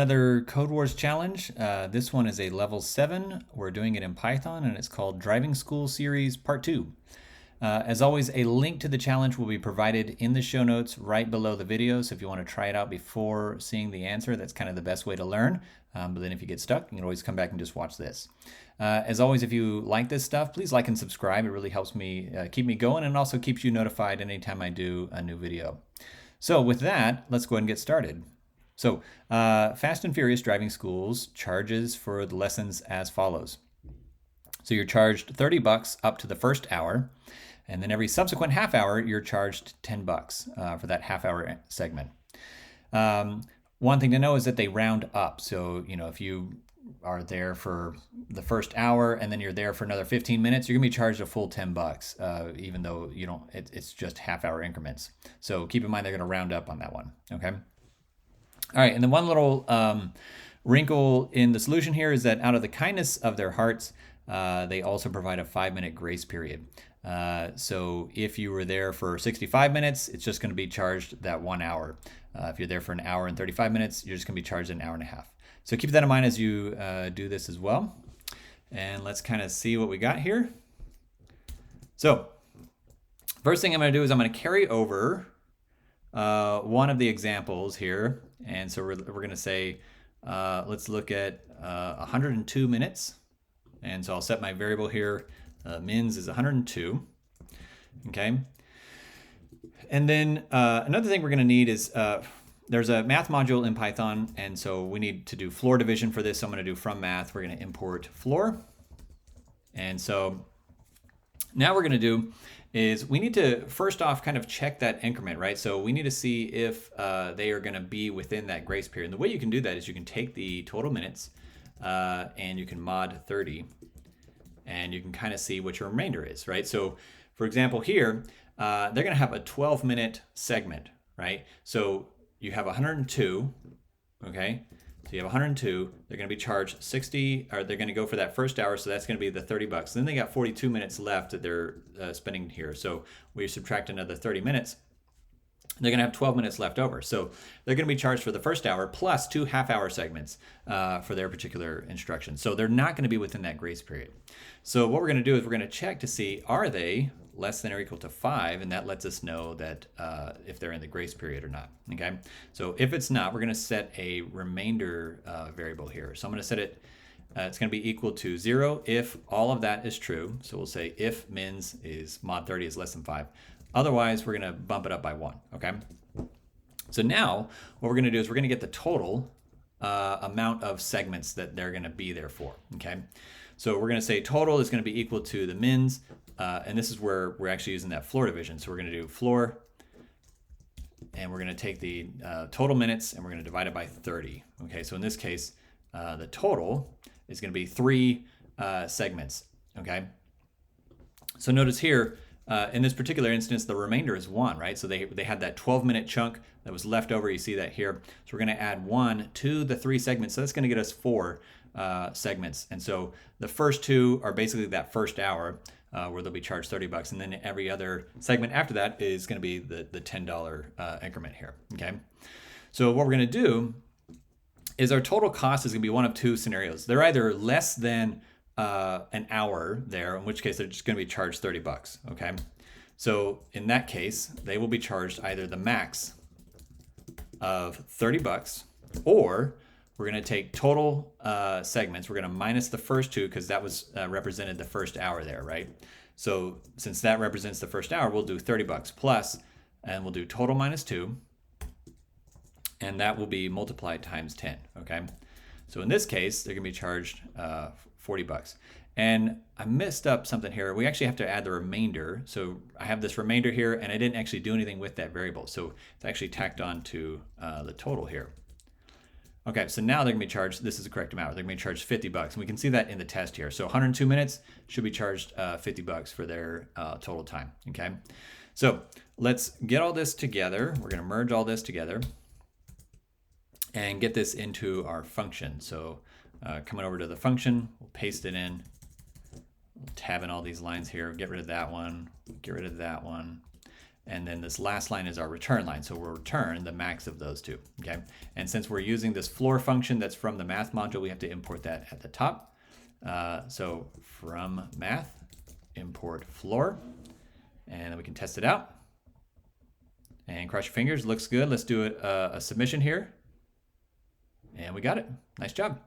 Another Codewars challenge. This one is a level 7. We're doing it in Python, and it's called Driving School Series Part 2. As always, a link to the challenge will be provided in the show notes right below the video. So if you want to try it out before seeing the answer, that's kind of the best way to learn. But then if you get stuck, you can always come back and just watch this. As always, if you like this stuff, please like and subscribe. It really helps me keep me going, and also keeps you notified anytime I do a new video. So with that, let's go ahead and get started. So Fast and Furious Driving Schools charges for the lessons as follows. So you're charged $30 up to the first hour, and then every subsequent half hour, you're charged $10 for that half hour segment. One thing to know is that they round up. So, you know, if you are there for the first hour and then you're there for another 15 minutes, you're gonna be charged a full $10, even though you don't, it's just half hour increments. So keep in mind, they're gonna round up on that one, okay? All right, and then one little wrinkle in the solution here is that out of the kindness of their hearts, they also provide a 5-minute grace period. So if you were there for 65 minutes, it's just going to be charged that 1 hour. If you're there for an hour and 35 minutes, you're just going to be charged an hour and a half. So keep that in mind as you do this as well. And let's kind of see what we got here. So first thing I'm going to do is I'm going to carry over one of the examples here. And so we're going to say, let's look at 102 minutes. And so I'll set my variable here. Mins is 102. Okay. And then another thing we're going to need is there's a math module in Python. And so we need to do floor division for this. So I'm going to do from math. We're going to import floor. And so now we're going to do is we need to first off kind of check that increment, right? So we need to see if they are going to be within that grace period. And the way you can do that is you can take the total minutes and you can mod 30 and you can kind of see what your remainder is, right? So for example here, they're going to have a 12-minute segment, right? So you have 102, okay? So you have 102, they're going to be charged 60, or they're going to go for that first hour, so that's going to be the $30. Then they got 42 minutes left that they're spending here. So we subtract another 30 minutes. They're going to have 12 minutes left over. So they're going to be charged for the first hour plus 2 half-hour segments for their particular instruction. So they're not going to be within that grace period. So what we're going to do is we're going to check to see, are they less than or equal to 5, and that lets us know that if they're in the grace period or not, okay? So if it's not, we're gonna set a remainder variable here. So I'm gonna set it, it's gonna be equal to 0 if all of that is true. So we'll say if mins is mod 30 is less than 5. Otherwise, we're gonna bump it up by 1, okay? So now what we're gonna do is we're gonna get the total amount of segments that they're gonna be there for, okay? So we're gonna say total is gonna be equal to the mins, and this is where we're actually using that floor division. So we're going to do floor, and we're going to take the total minutes, and we're going to divide it by 30. Okay, so in this case, the total is going to be 3 segments. Okay, so notice here, in this particular instance, the remainder is 1, right? So they had that 12-minute chunk that was left over. You see that here. So we're going to add 1 to the 3 segments. So that's going to get us 4 segments. And so the first 2 are basically that first hour, where they'll be charged $30, and then every other segment after that is going to be the $10 increment here. Okay, so what we're going to do is our total cost is going to be one of 2 scenarios. They're either less than an hour there, in which case they're just going to be charged $30. Okay, so in that case, they will be charged either the max of $30, or we're going to take total segments. We're going to minus the first 2 because that was represented the first hour there, right? So since that represents the first hour, we'll do $30 plus, and we'll do total minus 2, and that will be multiplied times 10, okay? So in this case, they're going to be charged $40. And I messed up something here. We actually have to add the remainder. So I have this remainder here, and I didn't actually do anything with that variable. So it's actually tacked on to the total here. Okay, so now they're gonna be charged, this is the correct amount, they're gonna be charged $50. And we can see that in the test here. So 102 minutes should be charged $50 for their total time, okay? So let's get all this together. We're gonna merge all this together and get this into our function. So coming over to the function, we'll paste it in, we'll tab in all these lines here, get rid of that one, get rid of that one. And then this last line is our return line. So we'll return the max of those two, okay? And since we're using this floor function that's from the math module, we have to import that at the top. So from math, import floor, and then we can test it out. And cross your fingers, looks good. Let's do a submission here. And we got it. Nice job.